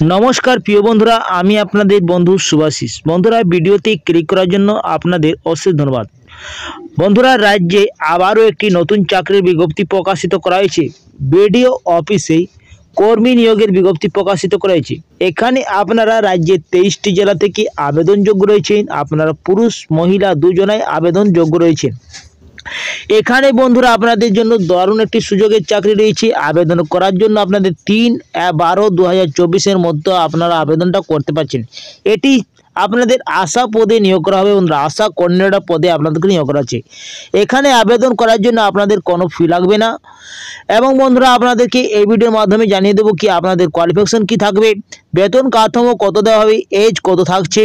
नमस्कार प्रिय बंधुरा आमी आपनादेर बंधु सुभाषिष। बंधुरा भिडियोते क्लिक करार जन्य आपनादेर अशेष धन्यवाद। बंधुरा राज्ये आबारो एकटी नतून चाकरिर विज्ञप्ति प्रकाशित करा हयेछे। बीडीओ अफिसे कर्मी नियोगेर विज्ञप्ति प्रकाशित करा हयेछे। एखाने आपनारा राज्ये 23टी जेला थेके आवेदनयोग्य रयेछेन। आपनारा पुरुष महिला दुजोनाई आवेदनयोग्य रयेछेन। एखाने बंधुरा आपनादेर जन्य दारुण एकटी सुयोगेर चाकरी रयेछे। आवेदन करार जन्य आपनादेर 3/12/2024 एर मध्य आपनारा आवेदनटा करते पारछेन। एटी आपनादेर आशा पदे नियोग करा होबे बंधुरा। आशा कोअर्डिनेटर पदे आपनादेरके नियोग करा हच्छे। एखाने आवेदन करार जन्य आपनादेर कोनो फी लागबे ना एबं बंधुरा आपनादेरके এই ভিডিওর মাধ্যমে জানিয়ে দেব কি আপনাদের কোয়ালিফিকেশন কি থাকবে, বেতন কাঠামো কত দেওয়া হবে, এজ কত থাকছে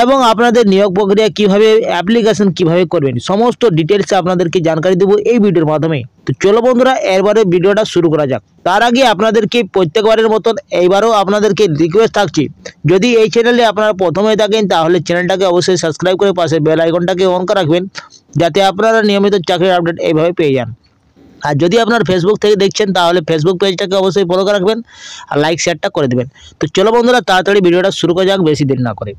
এবং আপনাদের নিয়োগ প্রক্রিয়া কিভাবে, অ্যাপ্লিকেশন কিভাবে করবেন, সমস্ত ডিটেইলস আপনাদেরকে জানকারি দেব এই ভিডিওর মাধ্যমে। তো চলো বন্ধুরা এবারে ভিডিওটা শুরু করা যাক। তার আগে আপনাদেরকে প্রত্যেকবারের মতন এইবারও আপনাদেরকে রিকোয়েস্ট থাকছে, যদি এই চ্যানেলে আপনারা প্রথমে থাকেন তাহলে চ্যানেলটাকে অবশ্যই সাবস্ক্রাইব করে পাশে বেল আইকনটাকে অন করে রাখবেন, যাতে আপনারা নিয়মিত চাকরির আপডেট এইভাবে পেয়ে যান। আর যদি আপনার ফেসবুক থেকে দেখছেন তাহলে ফেসবুক পেজটাকে অবশ্যই ফলো করে রাখবেন আর লাইক শেয়ারটা করে দেবেন। তো চলো বন্ধুরা তাড়াতাড়ি ভিডিওটা শুরু করা যাক বেশি দেরি না করে।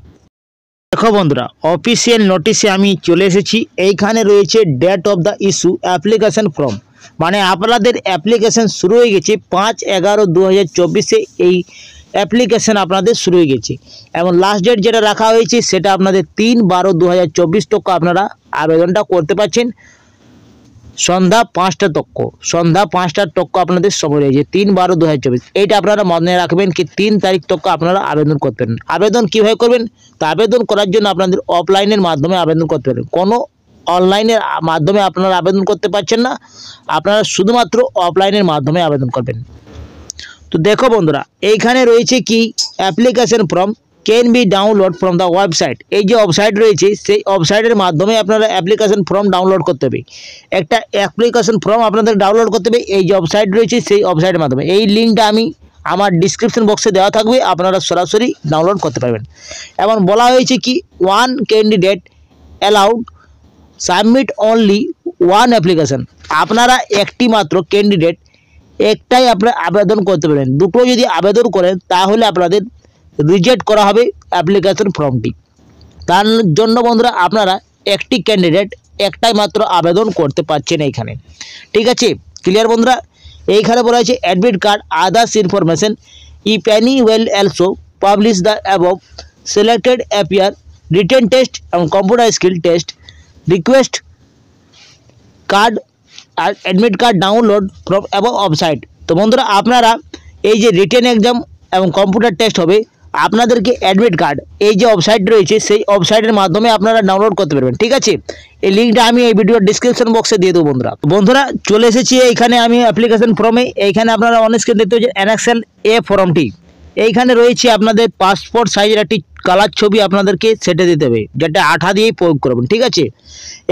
দেখো বন্ধুরা অফিসিয়াল নোটিশে আমি চলে এসেছি। এইখানে রয়েছে date of the issue application form, মানে আপনাদের অ্যাপ্লিকেশন শুরু হয়ে গেছে 5/11/2024 এই অ্যাপ্লিকেশন আপনাদের শুরু হয়ে গেছে এবং লাস্ট ডেট যেটা রাখা হয়েছে সেটা আপনাদের 3/12/2024 তক আপনারা আবেদনটা করতে পারছেন। সন্ধ্যা 5টা তক আপনাদের সময় রয়েছে 3/12/2024। এইটা আপনারা মনে রাখবেন কি 3 তারিখ তক আপনারা আবেদন করতে পারেন। আবেদন কীভাবে করবেন, তা আবেদন করার জন্য আপনাদের অফলাইনের মাধ্যমে আবেদন করতে পারেন। কোনো অনলাইনের মাধ্যমে আপনারা আবেদন করতে পারছেন না, আপনারা শুধুমাত্র অফলাইনের মাধ্যমে আবেদন করবেন। তো দেখো বন্ধুরা এইখানে রয়েছে কি application form can be download from the website. এই যে ওয়েবসাইট রয়েছে সেই ওয়েবসাইটের মাধ্যমে আপনারা অ্যাপ্লিকেশন ফর্ম ডাউনলোড করতে হবে। একটা অ্যাপ্লিকেশন ফর্ম আপনাদের ডাউনলোড করতে হবে এই যে ওয়েবসাইট রয়েছে সেই ওয়েবসাইটের মাধ্যমে। এই লিঙ্কটা আমি আমার ডিসক্রিপশন বক্সে দেওয়া থাকবে, আপনারা সরাসরি ডাউনলোড করতে পারবেন। এবং বলা হয়েছে কি one candidate allowed submit only one application. আপনারা একটি মাত্র ক্যান্ডিডেট একটাই আপনারা আবেদন করতে পারেন। দুটো যদি আবেদন করেন তাহলে আপনাদের রিজেক্ট করা হবে অ্যাপ্লিকেশন ফর্মটি। তার জন্য বন্ধুরা আপনারা একটি ক্যান্ডিডেট একটাই মাত্র আবেদন করতে পারছেন এইখানে, ঠিক আছে? ক্লিয়ার বন্ধুরা? এইখানে বলা হয়েছে admit card others information if any will also publish the above selected appear written test এবং computer skill test request card আর admit card download from above website. তো বন্ধুরা আপনারা এই যে রিটেন এক্সাম এবং কম্পিউটার টেস্ট হবে, আপনাদেরকে অ্যাডমিট কার্ড এই যে ওয়েবসাইট রয়েছে সেই ওয়েবসাইটের মাধ্যমে আপনারা ডাউনলোড করতে পারবেন, ঠিক আছে? এই লিঙ্কটা আমি এই ভিডিওর ডিসক্রিপশন বক্সে দিয়ে দেবো বন্ধুরা চলে এসেছি এইখানে আমি অ্যাপ্লিকেশন ফর্মে। এইখানে আপনারা অন স্ক্রিন দেখতে পাচ্ছেন অ্যানেক্সেল এ ফর্মটি। এইখানে রয়েছে আপনাদের পাসপোর্ট সাইজের একটি কালার ছবি আপনাদেরকে সেটে দিতে হবে, যেটা আঠা দিয়েই প্রয়োগ করবেন, ঠিক আছে?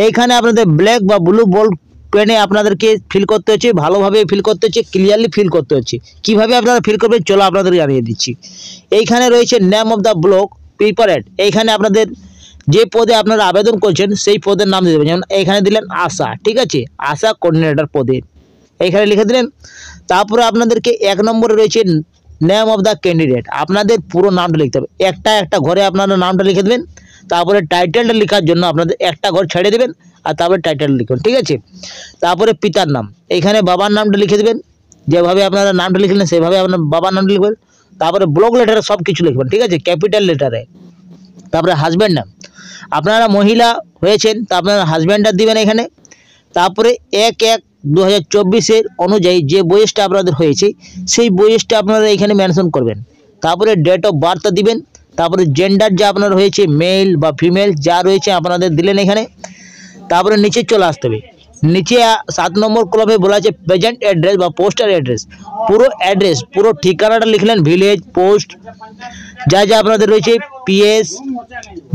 এইখানে আপনাদের ব্ল্যাক বা ব্লু বোল্ড পেনে আপনাদেরকে ফিল করতে হচ্ছে, ভালোভাবে ফিল করতে হচ্ছে, ক্লিয়ারলি ফিল করতে হচ্ছে। কীভাবে আপনারা ফিল করবেন চলো আপনাদের জানিয়ে দিচ্ছি। এইখানে রয়েছে name of the block prepared. এইখানে আপনাদের যে পদে আপনারা আবেদন করছেন সেই পদের নাম দিয়ে দেবেন। যেমন এইখানে দিলেন আশা, ঠিক আছে? আশা কোঅর্ডিনেটর পদে এইখানে লিখে দিলেন। তারপরে আপনাদেরকে 1 নম্বরে রয়েছে নেম অফ দ্য ক্যান্ডিডেট। আপনাদের পুরো নামটা লিখতে হবে, একটা ঘরে আপনারা নামটা লিখে দেবেন। তারপরে টাইটেলটা লেখার জন্য আপনাদের একটা ঘর ছেড়ে দেবেন আর তারপরে টাইটেল লিখবেন, ঠিক আছে? তারপরে পিতার নাম, এইখানে বাবার নামটা লিখে দেবেন। যেভাবে আপনারা নামটা লিখলেন সেভাবে আপনার বাবার নামটা লিখবেন। তারপরে ব্লক লেটারে সব কিছু লিখবেন, ঠিক আছে? ক্যাপিটাল লেটারে। তারপরে হাজব্যান্ড নাম, আপনারা মহিলা হয়েছেন তা আপনারা হাজব্যান্ডটা দিবেন এখানে। তারপরে 1/1/2024 অনুযায়ী যে বয়সটা আপনাদের হয়েছে সেই বয়সটা আপনারা এখানে মেনশন করবেন। তারপরে ডেট অফ বার্থটা দিবেন। তারপরে জেন্ডার যা আপনার হয়েছে মেল বা ফিমেল যা রয়েছে আপনাদের দিলেন এখানে। তারপরে নিচে চলে আসতে হবে। নিচে 7 নম্বর কলমে বলা আছে প্রেজেন্ট অ্যাড্রেস বা পোস্টাল অ্যাড্রেস। পুরো অ্যাড্রেস পুরো ঠিকানাটা লিখলেন, ভিলেজ পোস্ট যা যা আপনাদের রয়েছে, পিএস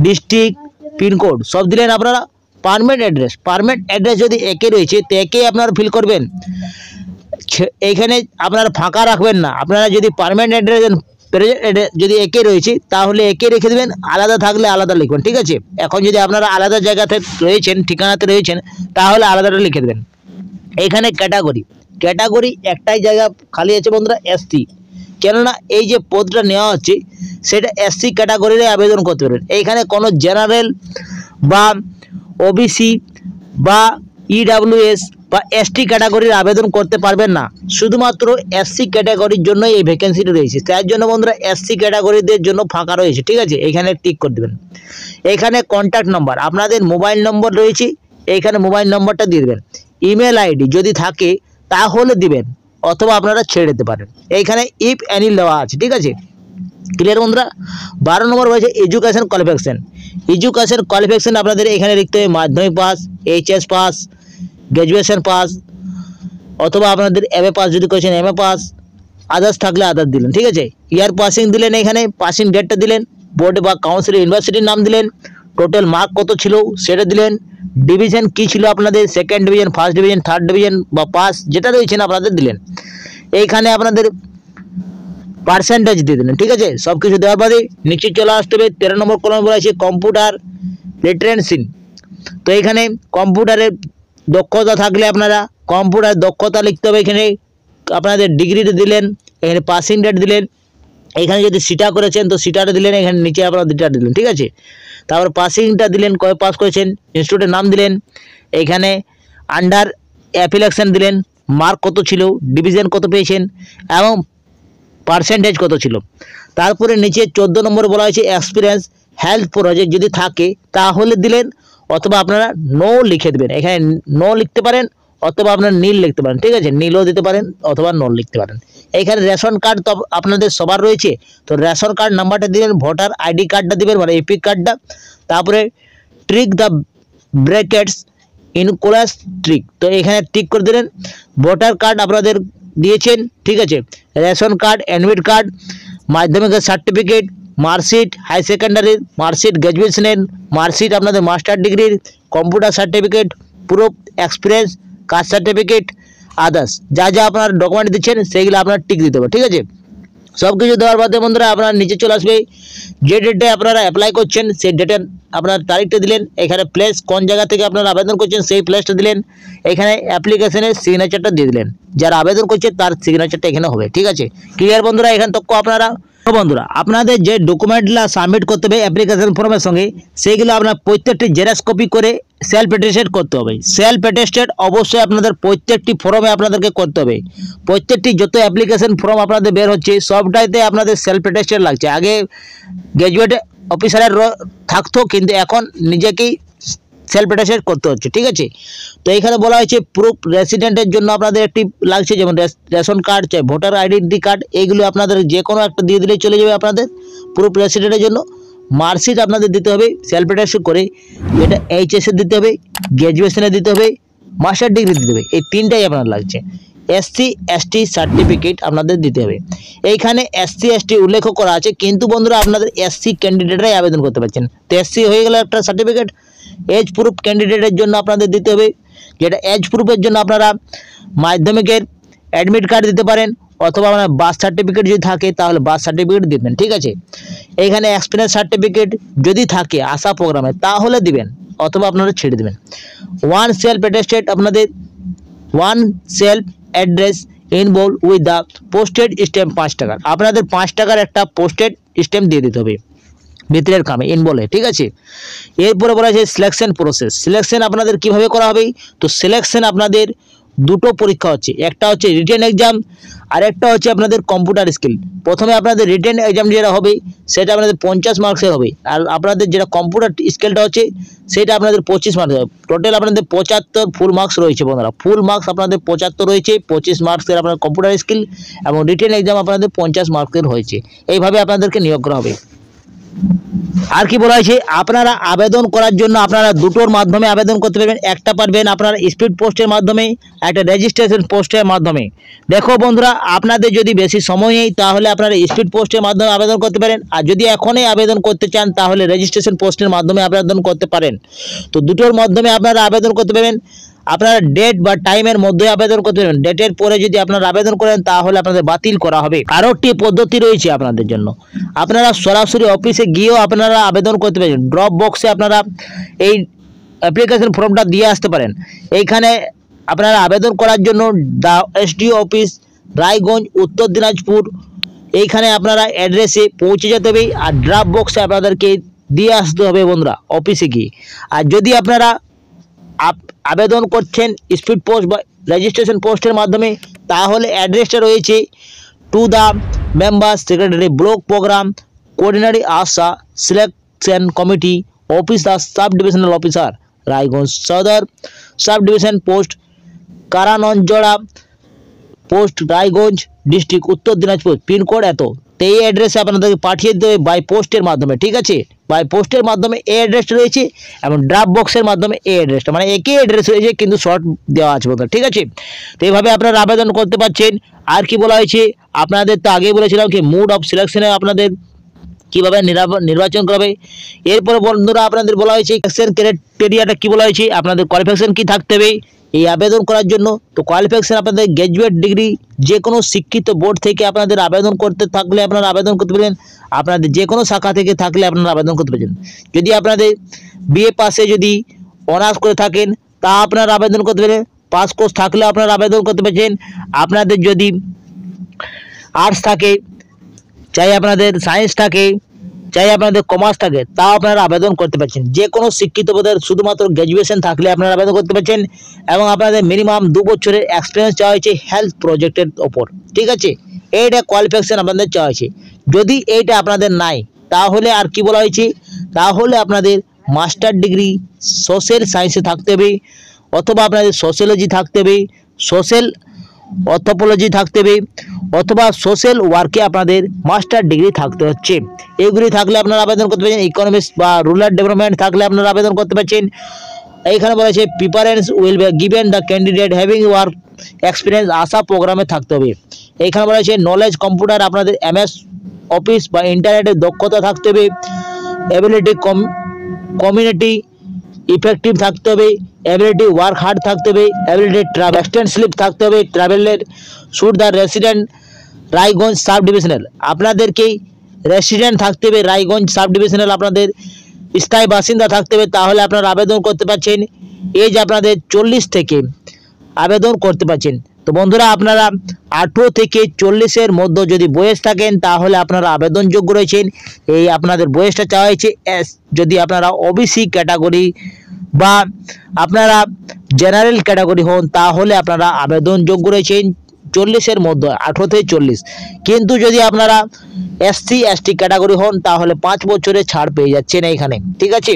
ডিস্ট্রিক্ট পিনকোড সব দিলেন আপনারা। পারমানেন্ট অ্যাড্রেস যদি একে রয়েছে তো একেই আপনারা ফিল করবেন, এইখানে আপনারা ফাঁকা রাখবেন না। আপনারা যদি পারমানেন্ট অ্যাড্রেস যদি একে রয়েছে তাহলে একে রেখে দেবেন, আলাদা থাকলে আলাদা লিখবেন, ঠিক আছে? এখন যদি আপনারা আলাদা জায়গাতে রয়েছেন, ঠিকানাতে রয়েছেন, তাহলে আলাদাটা লিখে দেবেন। এইখানে ক্যাটাগরি একটাই জায়গা খালি আছে বন্ধুরা, এসটি। কেননা এই যে পদটা নেওয়া হচ্ছে সেটা এসসি ক্যাটাগরির আবেদন করতে পারবেন। এইখানে কোনো জেনারেল বা ওবিসি বা ইডাব্লিউএস বা এসটি ক্যাটাগরির আবেদন করতে পারবেন না, শুধুমাত্র এসসি ক্যাটাগরির জন্য এই ভ্যাকেন্সিটি রয়েছে। তার জন্য বন্ধুরা এসসি ক্যাটাগরিদের জন্য ফাঁকা রয়েছে, ঠিক আছে। এখানে টিক করে দেবেন। এখানে কন্ট্যাক্ট নাম্বার, আপনাদের মোবাইল নম্বর রয়েছে, এইখানে মোবাইল নম্বরটা দিয়ে দেবেন। ইমেল আইডি যদি থাকে তাহলে দিবেন, অথবা আপনারা ছেড়ে দিতে পারেন। এইখানে ইফ অ্যানি দেওয়া আছে, ঠিক আছে। ক্লিয়ার বন্ধুরা। 12 নম্বর রয়েছে এডুকেশন কোয়ালিফিকেশন। এডুকেশন কোয়ালিফিকেশন আপনাদের এখানে লিখতে হবে মাধ্যমিক pass, HS pass, graduation pass, অথবা আপনাদের এমএ পাস যদি করেছেন এমএ পাস, আদার্স থাকলে আদার্স দিলেন, ঠিক আছে। ইয়ার পাসিং দিলেন, এখানে পাসিং ডেটটা দিলেন, বোর্ড বা কাউন্সিল ইউনিভার্সিটির নাম দিলেন, টোটাল মার্ক কত ছিল সেটা দিলেন, ডিভিশন কি ছিল আপনাদের, second division, first division, third division বা পাস যেটা রয়েছেন আপনাদের দিলেন। এইখানে আপনাদের পার্সেন্টেজ দিয়ে দিলেন, ঠিক আছে। সব কিছু দেওয়ার পরে নিচে চলে আসতে হবে। 13 নম্বর কলম বলা আছে কম্পিউটার লিটারেসি। তো এখানে কম্পিউটারের দক্ষতা থাকলে আপনারা কম্পিউটার দক্ষতা লিখতে হবে। এখানে আপনাদের ডিগ্রিটা দিলেন, এখানে পাসিং ডেট দিলেন, এখানে যদি সিটা করেছেন তো সিটাটা দিলেন, এখানে নিচে আপনারা দুটা দিলেন, ঠিক আছে। তারপর পাসিংটা দিলেন, কয় পাস করেছেন, ইনস্টিটিউটের নাম দিলেন, এখানে আন্ডার অ্যাপ্লিকেশন দিলেন, মার্ক কত ছিল, ডিভিশন কত পেয়েছেন এবং পার্সেন্টেজ কত ছিল। তারপরে নিচে 14 নম্বর বলা হয়েছে এক্সপিরিয়েন্স হেলথ প্রজেক্ট যদি থাকে তাহলে দিলেন, অথবা আপনারা নো লিখে দেবেন। এখানে নো লিখতে পারেন অথবা আপনারা নীল লিখতে পারেন, ঠিক আছে। নীলও দিতে পারেন অথবা নো লিখতে পারেন। এইখানে রেশন কার্ড তো আপনাদের সবার রয়েছে, তো রেশন কার্ড নাম্বারটা দিলেন, ভোটার আইডি কার্ডটা দিবেন মানে এপিক কার্ডটা। তারপরে trick the brackets in callus trick, তো এখানে টিক করে দিলেন। ভোটার কার্ড আপনাদের দিয়েছেন, ঠিক আছে। রেশন কার্ড, অ্যাডমিট কার্ড, মাধ্যমিকের সার্টিফিকেট, মার্কশিট, হাই সেকেন্ডারির মার্কশিট, গ্র্যাজুয়েশনের মার্কশিট, আপনাদের মাস্টার ডিগ্রির, computer certificate, proof experience, caste certificate, others যা যা আপনার ডকুমেন্ট দিচ্ছেন সেইগুলো আপনার টিক দিতে হবে, ঠিক আছে। সব কিছু দেওয়ার বাদে বন্ধুরা আপনার নিচে চলে আসবে যে ডেটে আপনারা অ্যাপ্লাই করছেন সেই ডেটের আপনার তারিখটা দিলেন, এখানে প্লেস কোন জায়গা থেকে আপনারা আবেদন করছেন সেই প্লেসটা দিলেন, এখানে অ্যাপ্লিকেশনের সিগনেচারটা দিয়ে দিলেন, যারা আবেদন করছে তার সিগনেচারটা এখানে হবে, ঠিক আছে। ক্লিয়ার বন্ধুরা। এখান তক আপনারা বন্ধুরা আপনাদের যে ডকুমেন্টগুলো সাবমিট করতে হবে অ্যাপ্লিকেশন ফর্মের সঙ্গে সেইগুলো আপনার প্রত্যেকটি জেরক্স কপি করে সেলফ অ্যাটেস্টেড করতে হবে। সেলফ অ্যাটেস্টেড অবশ্যই আপনাদের প্রত্যেকটি ফর্মে আপনাদেরকে করতে হবে। প্রত্যেকটি যত অ্যাপ্লিকেশন ফর্ম আপনাদের বের হচ্ছে সবটাইতে আপনাদের সেলফ অ্যাটেস্টেড লাগছে। আগে গ্র্যাজুয়েট অফিসারের থাকতো, কিন্তু এখন নিজেকেই সেলফ অ্যাটেস্টেড করতে হচ্ছে, ঠিক আছে। তো এখানে বলা হয়েছে প্রুফ রেসিডেন্টের জন্য আপনাদের একটি লাগছে, যেমন রেশন কার্ড, চাই ভোটার আইডেন্টি কার্ড, এইগুলো আপনাদের যে কোনো একটা দিয়ে দিলেই চলে যাবে আপনাদের প্রুফ রেসিডেন্টের জন্য। মার্কশিট আপনাদের দিতে হবে সেলফ অ্যাটেস্টেড করে, যেটা এইচএসের দিতে হবে, গ্র্যাজুয়েশনের দিতে হবে, মাস্টার ডিগ্রি দিতে হবে, এই তিনটাই আপনার লাগছে। এসসি এসটি সার্টিফিকেট আপনাদের দিতে হবে। এইখানে এসসি এসটি উল্লেখ করা আছে, কিন্তু বন্ধুরা আপনাদের এসসি ক্যান্ডিডেটরাই আবেদন করতে পারছেন। তো এসসি হয়ে গেলে একটা সার্টিফিকেট। এজ প্রুফ ক্যান্ডিডেটের জন্য আপনাদের দিতে হবে, যেটা এজ প্রুফের জন্য আপনারা মাধ্যমিকের অ্যাডমিট কার্ড দিতে পারেন, অথবা আপনার বার্থ সার্টিফিকেট যদি থাকে তাহলে বার্থ সার্টিফিকেট দিবেন, ঠিক আছে। এইখানে এক্সপিরিয়েন্স সার্টিফিকেট যদি থাকে আশা প্রোগ্রামে তাহলে দিবেন, অথবা আপনারা ছেড়ে দেবেন। ওয়ান সেলফ অ্যাটেস্টেড আপনাদের one self address involve with the posted stamp 5 টাকার, আপনাদের 5 টাকার একটা পোস্টেড স্ট্যাম্প দিয়ে দিতে হবে ভিতরের কামে ইনভলভে, ঠিক আছে। এরপরে বলা আছে সিলেকশন প্রসেস। সিলেকশন আপনাদের কিভাবে করা হবে, তো সিলেকশন আপনাদের দুটো পরীক্ষা হচ্ছে, একটা হচ্ছে রিটেন এক্সাম আর একটা হচ্ছে আপনাদের কম্পিউটার স্কিল। প্রথমে আপনাদের রিটেন এক্সাম যেটা হবে সেটা আপনাদের 50 মার্কসের হবে, আর আপনাদের যেটা কম্পিউটার স্কিলটা হচ্ছে সেটা আপনাদের 25 মার্কসের হবে। টোটাল আপনাদের 75 ফুল মার্কস রয়েছে বন্ধুরা, ফুল মার্কস আপনাদের 75 রয়েছে, 25 মার্কসের আপনার কম্পিউটার স্কিল এবং রিটেন এক্সাম আপনাদের 50 মার্কসের হয়েছে। এইভাবে আপনাদেরকে নিয়োগ করা হবে। আর কি বলা হয়েছে, আপনারা আবেদন করার জন্য আপনারা দুটোর মাধ্যমে আবেদন করতে পারবেন। একটা পারবেন আপনারা স্পিড পোস্টের মাধ্যমে, একটা রেজিস্ট্রেশন পোস্টের মাধ্যমে। দেখো বন্ধুরা আপনাদের যদি বেশি সময় নেই তাহলে আপনারা স্পিড পোস্টের মাধ্যমে আবেদন করতে পারেন, আর যদি এখনই আবেদন করতে চান তাহলে রেজিস্ট্রেশন পোস্টের মাধ্যমে আবেদন করতে পারেন। তো দুটোর মাধ্যমে আপনারা আবেদন করতে পারবেন। আপনারা ডেট বা টাইমের মধ্যে আবেদন করতে পারবেন, ডেটের পরে যদি আপনারা আবেদন করেন তাহলে আপনাদের বাতিল করা হবে। আরও একটি পদ্ধতি রয়েছে আপনাদের জন্য, আপনারা সরাসরি অফিসে গিয়েও আপনারা আবেদন করতে পারেন। ড্রপ বক্সে আপনারা এই অ্যাপ্লিকেশন ফর্মটা দিয়ে আসতে পারেন। এইখানে আপনারা আবেদন করার জন্য দ্য এসডিও অফিস, রায়গঞ্জ, উত্তর দিনাজপুর, এইখানে আপনারা অ্যাড্রেসে পৌঁছে যেতে হবে আর ড্রপ বক্সে আপনাদেরকে দিয়ে আসতে হবে বন্ধুরা অফিসে গিয়ে। আর যদি আপনারা আবেদন করছেন স্পিড পোস্ট বা রেজিস্ট্রেশন পোস্টের মাধ্যমে, তাহলে অ্যাড্রেসটা রয়েছে to the member secretary block programme coordinator ASHA selection committee office the sub divisional officer Raiganj Sadar sub division post Karnajora post Raiganj district Uttar Dinajpur pin code এত। তো এই অ্যাড্রেসে আপনাদেরকে পাঠিয়ে দিতে হবে বাই পোস্টের মাধ্যমে, ঠিক আছে। বাই পোস্টের মাধ্যমে এই অ্যাড্রেসটা রয়েছে এবং ড্রপ বক্সের মাধ্যমে এই অ্যাড্রেসটা, মানে একই অ্যাড্রেস রয়েছে কিন্তু শর্ট দেওয়া আছে বন্ধুরা, ঠিক আছে। তো এইভাবে আপনারা আবেদন করতে পারছেন। আর কি বলা হয়েছে আপনাদের, তো আগেই বলেছিলাম কি মোড অফ সিলেকশনে আপনাদের কীভাবে নির্বাচন করবে। এরপরে বন্ধুরা আপনাদের বলা হয়েছে সিলেকশন ক্রাইটেরিয়াটা কী বলা হয়েছে, আপনাদের কোয়ালিফিকেশন কী থাকতে হবে এই আবেদন করার জন্য। তো কোয়ালিফিকেশন আপনাদের গ্র্যাজুয়েট ডিগ্রি যে কোনো শিক্ষিত বোর্ড থেকে আপনাদের আবেদন করতে থাকলে আপনারা আবেদন করতে পারেন, আপনাদের যে কোনো শাখা থেকে থাকলে আপনারা আবেদন করতে পারেন। যদি আপনাদের বিএ পাশে যদি অনার্স করে থাকেন তা আপনারা আবেদন করতে পারেন, পাস কোর্স থাকলে আপনারা আবেদন করতে পারছেন। আপনাদের যদি আর্টস থাকে, চাই আপনাদের সায়েন্স থাকে, চাই আপনাদের কমার্স থাকে, তাও আপনারা আবেদন করতে পারছেন। যে কোনো শিক্ষিত বোধের শুধুমাত্র গ্র্যাজুয়েশন থাকলে আপনারা আবেদন করতে পারছেন এবং আপনাদের মিনিমাম 2 বছরের এক্সপিরিয়েন্স চাওয়া হয়েছে হেলথ প্রজেক্টের ওপর, ঠিক আছে। এইটা কোয়ালিফিকেশন আপনাদের চাওয়া হয়েছে। যদি এইটা আপনাদের নাই তাহলে আর কি বলা হয়েছে, তাহলে আপনাদের মাস্টার ডিগ্রি সোশ্যাল সায়েন্সে থাকতে হবে, অথবা আপনাদের সোশ্যোলজি থাকতে হবে, সোশ্যাল অ্যানথ্রোপোলজি থাকতে হবে, অথবা সোশ্যাল ওয়ার্কে আপনাদের মাস্টার ডিগ্রি থাকতে হচ্ছে। এগুলি থাকলে আপনারা আবেদন করতে পারছেন। ইকোনমিক্স বা রুরাল ডেভেলপমেন্ট থাকলে আপনারা আবেদন করতে পারছেন। এইখানে বলা হয়েছে preference will be given the candidate having work experience ASHA প্রোগ্রামে থাকতে হবে। এইখানে বলা হয়েছে নলেজ কম্পিউটার আপনাদের MS অফিস বা ইন্টারনেটের দক্ষতা থাকতে হবে, এবিলিটি কমিউনিটি ইফেক্টিভ থাকতে হবে, এবিলিটি ওয়ার্ক হার্ড থাকতে হবে, এবিলিটি ট্রাভেল এক্সটেন্ড স্লিপ থাকতে হবে, ট্রাভেলের should the resident Raiganj sub divisional আপনাদেরকেই রেসিডেন্ট থাকতে হবে, রায়গঞ্জ সাব ডিভিশনাল আপনাদের স্থায়ী বাসিন্দা থাকতে হবে, তাহলে আপনারা আবেদন করতে পারছেন। এজ আপনাদের 40 থেকে আবেদন করতে পারছেন। তো বন্ধুরা আপনারা 18 থেকে 40-এর মধ্যে যদি বয়স থাকেন তাহলে আপনারা আবেদনযোগ্য রয়েছেন। এই আপনাদের বয়সটা চাওয়া হয়েছে যদি আপনারা OBC ক্যাটাগরি বা আপনারা জেনারেল ক্যাটাগরি হন তাহলে আপনারা আবেদনযোগ্য রয়েছেন 40-এর মধ্যে, 18 থেকে 40। কিন্তু যদি আপনারা SC ST ক্যাটাগরি হন তাহলে 5 বছরের ছাড় পেয়ে যাচ্ছেন এইখানে, ঠিক আছে।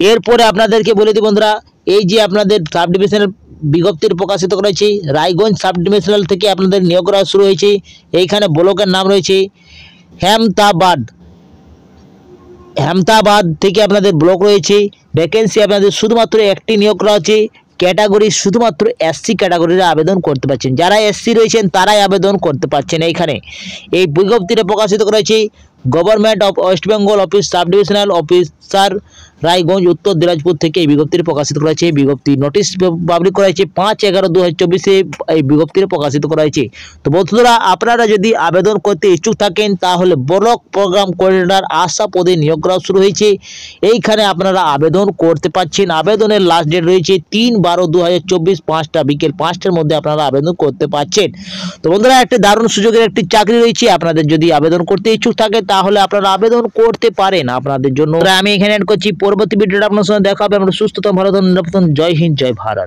এরপরে আপনাদেরকে বলে দিই বন্ধুরা, এই যে আপনাদের সাব ডিভিশনাল বিজ্ঞপ্তির প্রকাশিত করেছে রায়গঞ্জ সাব ডিভিশনাল থেকে আপনাদের নিয়োগ করা শুরু হয়েছে। এইখানে ব্লকের নাম রয়েছে হেমতাবাদ থেকে আপনাদের ব্লক রয়েছে। ভ্যাকেন্সি আপনাদের শুধুমাত্র একটি নিয়োগ করা হচ্ছে। ক্যাটাগরি শুধুমাত্র SC ক্যাটাগরির আবেদন করতে পারছেন, যারা SC রয়েছেন তারাই আবেদন করতে পারছেন। এইখানে এই বিজ্ঞপ্তিটা প্রকাশিত করেছে government of West Bengal office sub divisional officer Raiganj উত্তর দিনাজপুর থেকে এই বিজ্ঞপ্তি প্রকাশিত করা হয়েছে। বিজ্ঞপ্তি নোটিশ পাবলিক করা হয়েছে 5/11/2024 এই বিজ্ঞপ্তি প্রকাশিত করা হয়েছে। তো বন্ধুরা আপনারা যদি আবেদন করতে ইচ্ছুক থাকেন তাহলে ব্লক প্রোগ্রাম কোঅর্ডিনেটর আশা পদে নিয়োগ করা শুরু হয়েছে। এইখানে আপনারা আবেদন করতে পারছেন। আবেদনের লাস্ট ডেট রয়েছে 3/12/2024 5টা বিকেল 5টার মধ্যে আপনারা আবেদন করতে পারছেন। তো বন্ধুরা একটা দারুণ সুযোগের একটি চাকরি রয়েছে, আপনাদের যদি আবেদন করতে ইচ্ছুক থাকে তাহলে আপনারা আবেদন করতে পারেন। আপনাদের জন্য আমি এখানে অ্যাড করছি। পরবর্তী ভিডিওটা আপনার সঙ্গে দেখা হবে। আমরা সুস্থ ভালো থাকুন, নিরাপদ থাকুন। জয় হিন্দ, জয় ভারত।